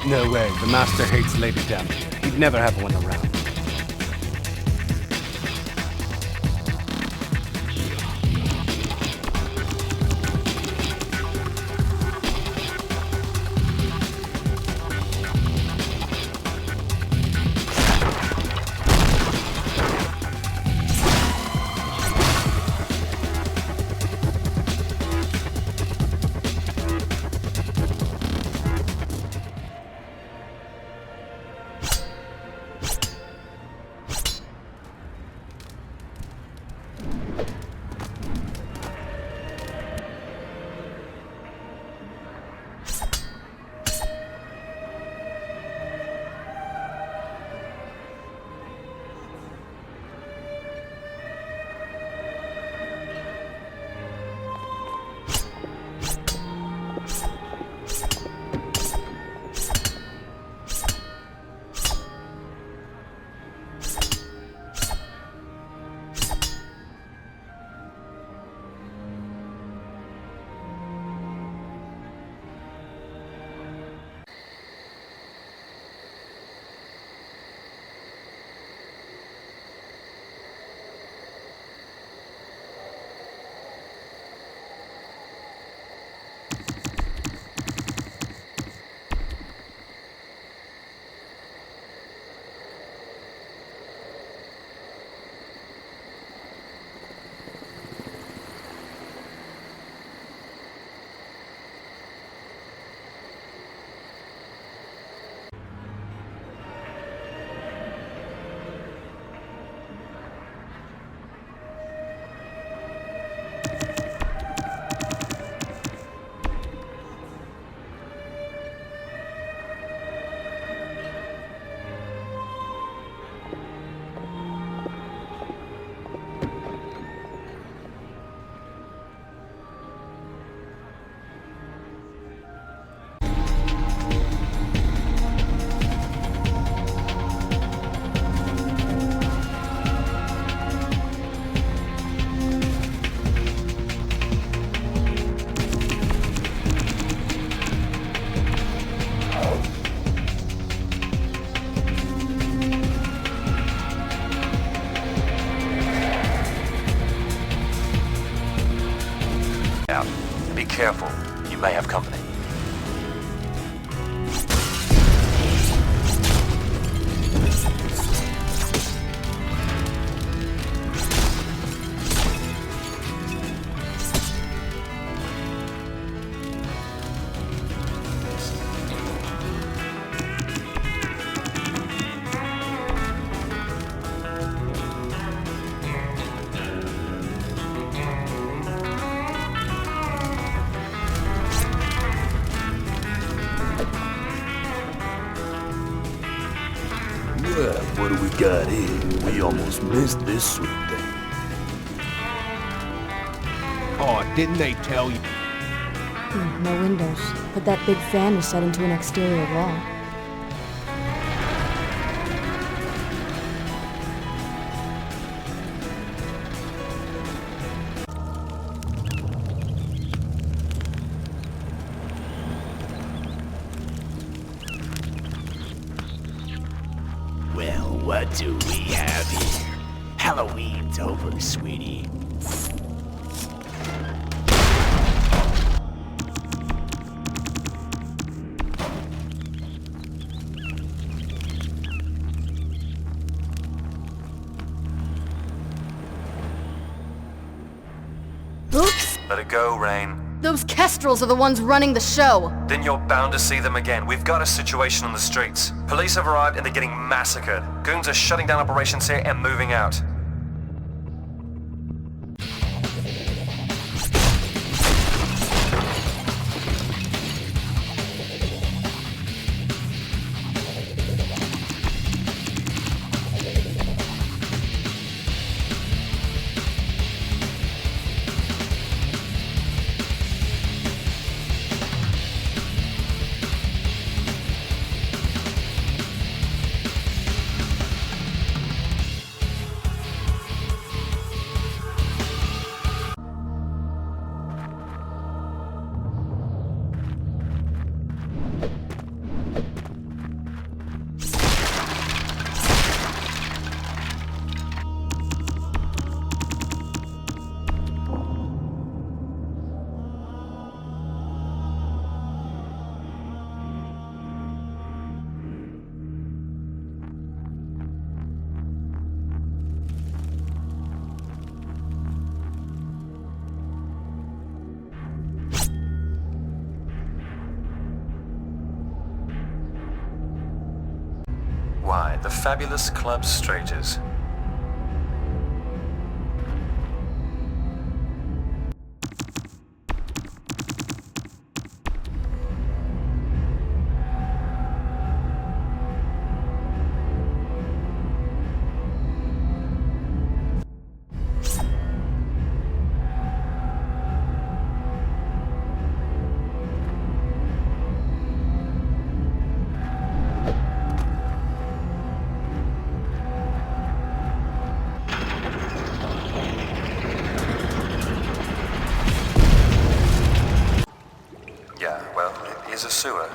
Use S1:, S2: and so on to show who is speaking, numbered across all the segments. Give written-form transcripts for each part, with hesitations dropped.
S1: No way. The Master hates Lady Damage. He'd never have one around.
S2: Be careful. You may have company.
S3: Well, what do we got here? We almost missed this sweet thing.
S1: Oh, didn't they tell you?
S4: No windows, but that big fan is set into an exterior wall.
S3: Well, what do we have here? Halloween's over, sweetie.
S4: Oops!
S2: Let it go, Rain.
S4: Those Kestrels are the ones running the show!
S2: Then you're bound to see them again. We've got a situation on the streets. Police have arrived and they're getting massacred. Goons are shutting down operations here and moving out. Why, the fabulous Club Strangers. Yeah, well, it is a sewer.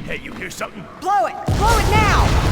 S5: Hey, you hear something?
S6: Blow it! Blow it now!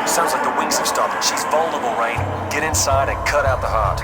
S2: Sounds like the wings have stopped. She's vulnerable, Rain. Get inside and cut out the heart.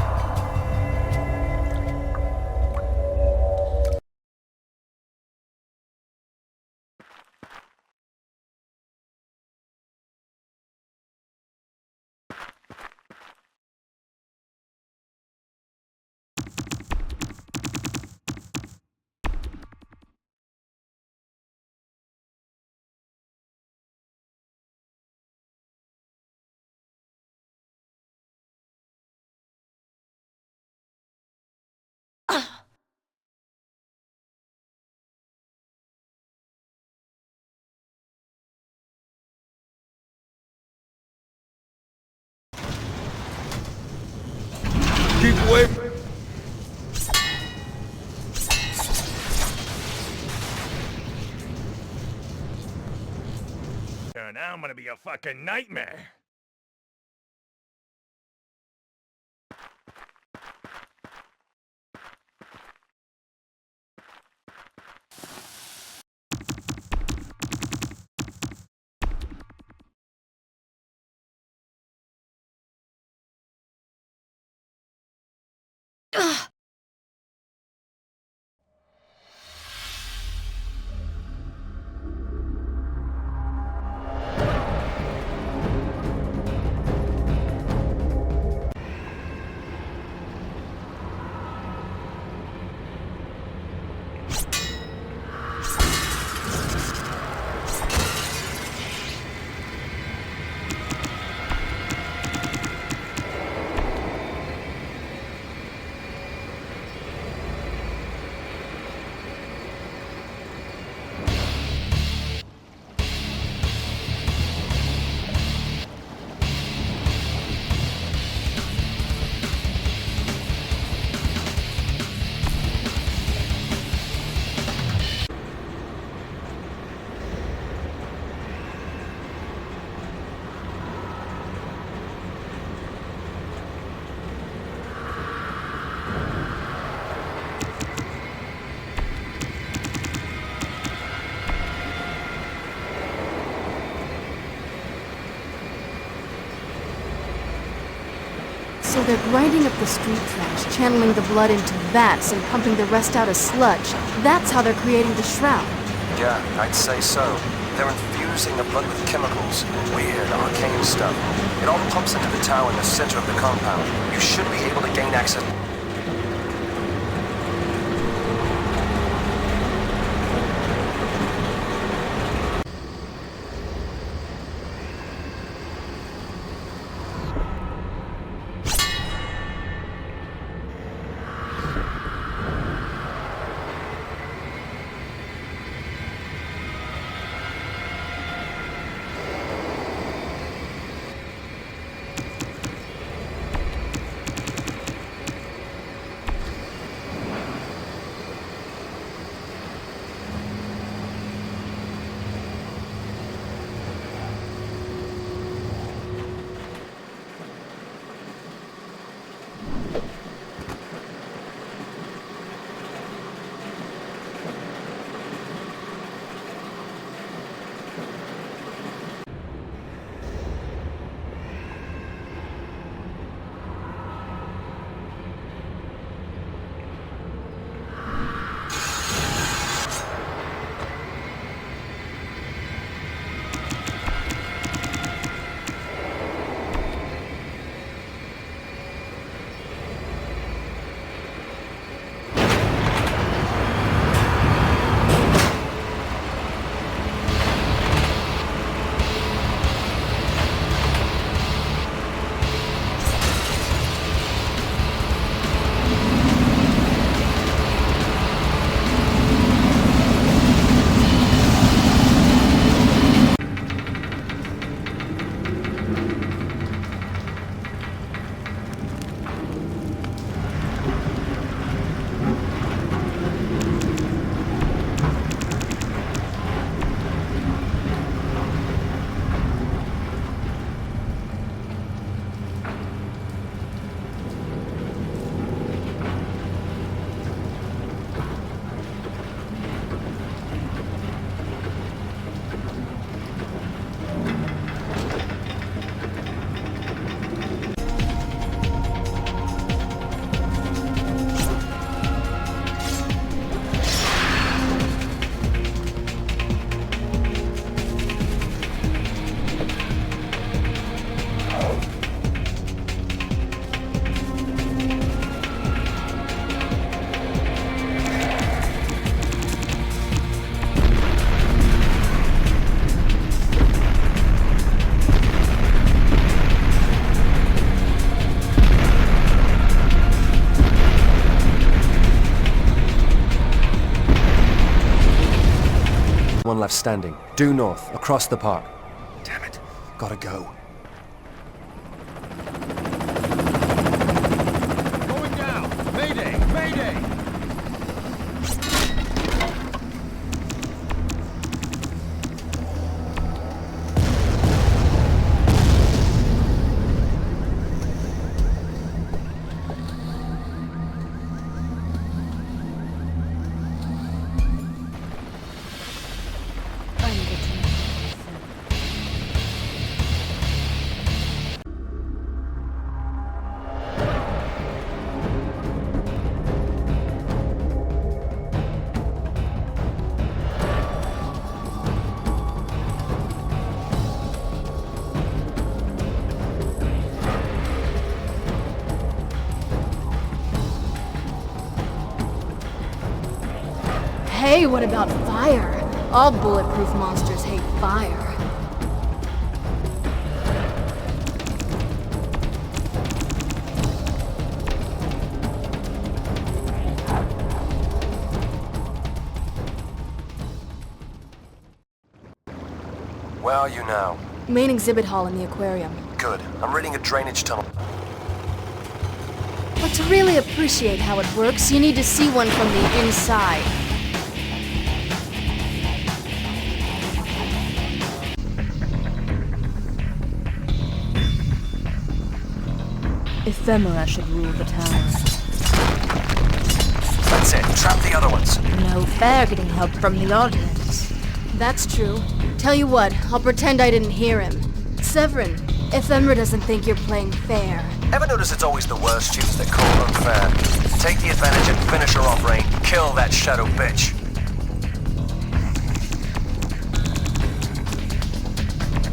S3: Keep away.
S5: Now I'm gonna be a fucking nightmare.
S4: So they're grinding up the street trash, channeling the blood into vats, and pumping the rest out as sludge. That's how they're creating the shroud.
S2: Yeah, I'd say so. They're infusing the blood with chemicals. Weird, arcane stuff. It all pumps into the tower in the center of the compound. You should be able to gain access. left standing. Due north, across the park. Damn it. Gotta go.
S5: Going down! Mayday! Mayday!
S4: Hey, what about fire? All bulletproof monsters hate fire.
S2: Where are you now?
S4: Main exhibit hall in the aquarium.
S2: Good. I'm reading a drainage tunnel.
S4: But to really appreciate how it works, you need to see one from the inside.
S7: Ephemera should rule the tower.
S2: That's it. Trap the other ones.
S7: No fair getting help from the audience.
S4: That's true. Tell you what, I'll pretend I didn't hear him. Severin, Ephemera doesn't think you're playing fair.
S2: Ever notice it's always the worst students that call unfair? Take the advantage and finish her off, Rain. Kill that shadow bitch.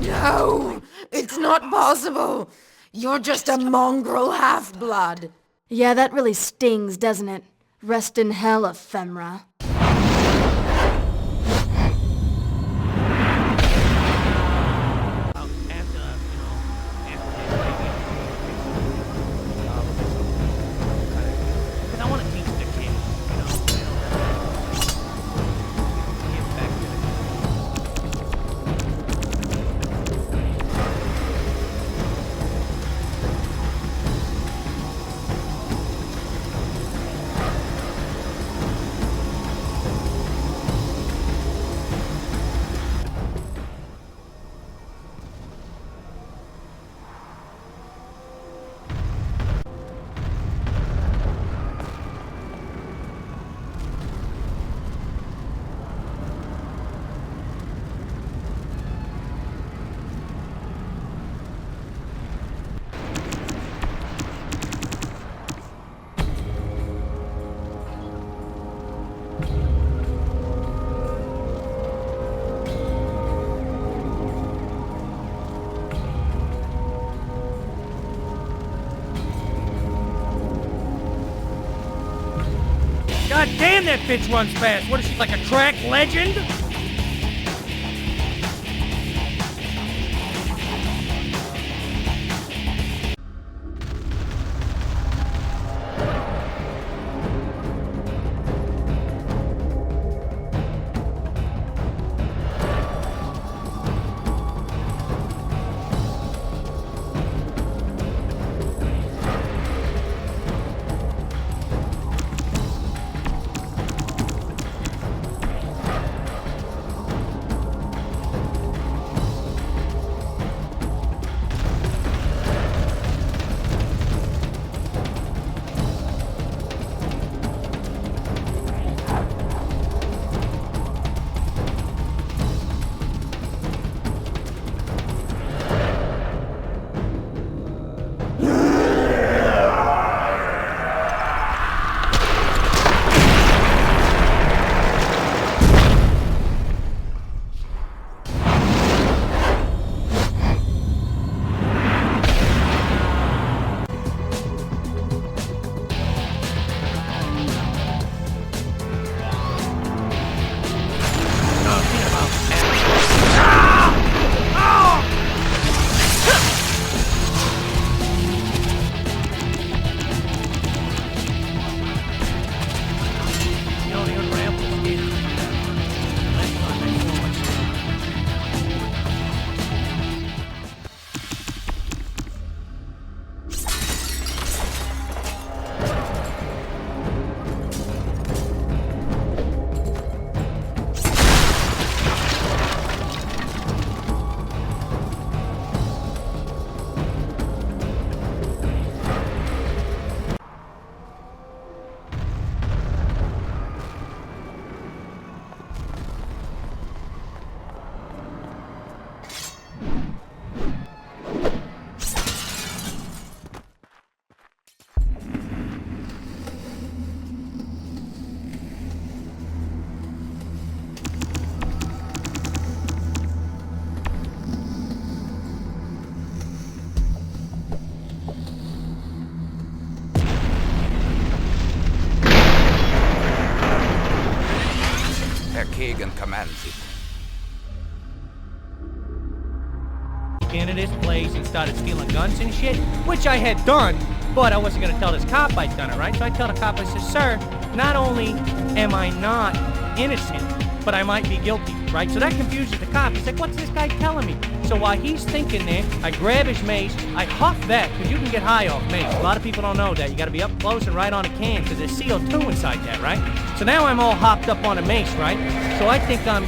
S6: No! It's not possible! You're just a mongrel half-blood.
S4: Yeah, that really stings, doesn't it? Rest in hell, Ephemera.
S8: God damn, that bitch runs fast. What is she, like a track legend?
S9: Kagan commands it.
S8: Into this place and started stealing guns and shit, which I had done, but I wasn't gonna tell this cop I'd done it, right? So I tell the cop, I said, sir, not only am I not innocent, but I might be guilty, right? So that confuses the cop. He's like, what's this guy telling me? So while he's thinking there, I grab his mace, I huff that, because you can get high off mace. A lot of people don't know that. You gotta be up close and right on a can, because there's CO2 inside that, right? So now I'm all hopped up on a mace, right? So I think I'm,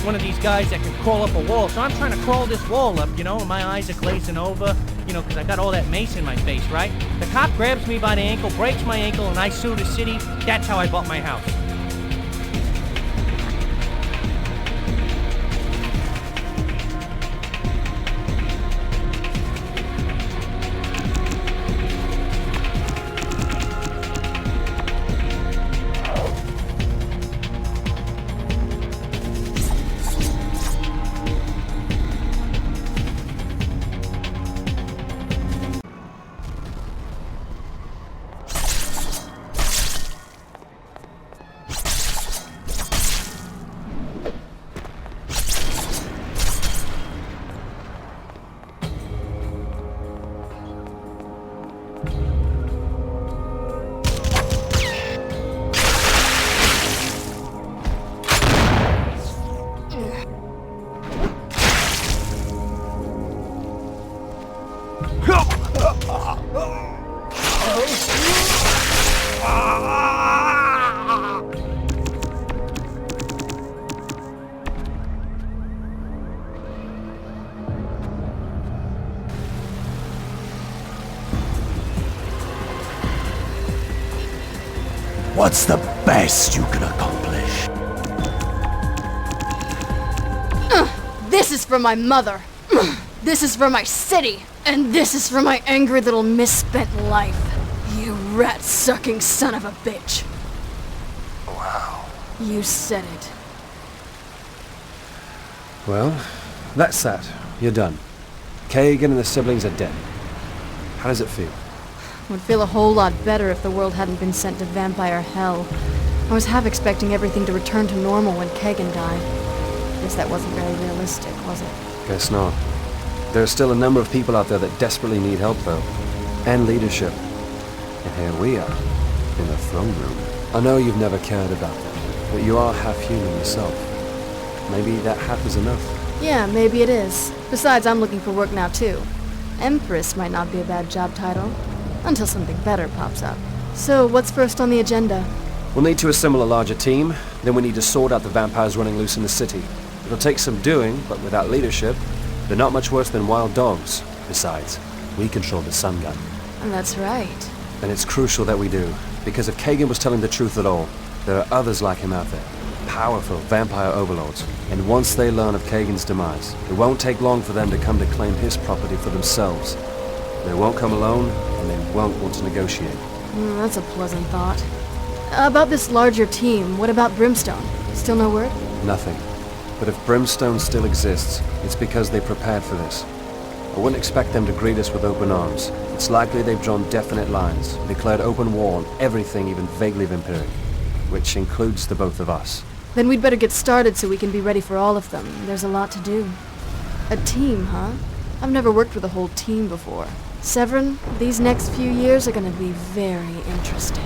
S8: one of these guys that can crawl up a wall. So I'm trying to crawl this wall up, and my eyes are glazing over, because I got all that mace in my face, right? The cop grabs me by the ankle, breaks my ankle, and I sue the city. That's how I bought my house.
S3: What's the best you can accomplish?
S4: This is for my mother. This is for my city. And this is for my angry little misspent life. You rat-sucking son of a bitch.
S2: Wow.
S4: You said it.
S1: Well, that's that. You're done. Kagan and the siblings are dead. How does it feel?
S4: Would feel a whole lot better if the world hadn't been sent to vampire hell. I was half expecting everything to return to normal when Kagan died. Guess that wasn't very realistic, was it?
S1: Guess not. There are still a number of people out there that desperately need help, though. And leadership. And here we are, in the throne room. I know you've never cared about that, but you are half human yourself. Maybe that half is enough.
S4: Yeah, maybe it is. Besides, I'm looking for work now, too. Empress might not be a bad job title. Until something better pops up. So, what's first on the agenda?
S1: We'll need to assemble a larger team, then we need to sort out the vampires running loose in the city. It'll take some doing, but without leadership, they're not much worse than wild dogs. Besides, we control the sun gun.
S4: And that's right.
S1: And it's crucial that we do, because if Kagan was telling the truth at all, there are others like him out there. Powerful vampire overlords. And once they learn of Kagan's demise, it won't take long for them to come to claim his property for themselves. They won't come alone, and they won't want to negotiate.
S4: That's a pleasant thought. About this larger team, what about Brimstone? Still no word?
S1: Nothing. But if Brimstone still exists, it's because they prepared for this. I wouldn't expect them to greet us with open arms. It's likely they've drawn definite lines, declared open war on everything even vaguely vampiric, which includes the both of us.
S4: Then we'd better get started so we can be ready for all of them. There's a lot to do. A team, huh? I've never worked with a whole team before. Severin, these next few years are gonna be very interesting.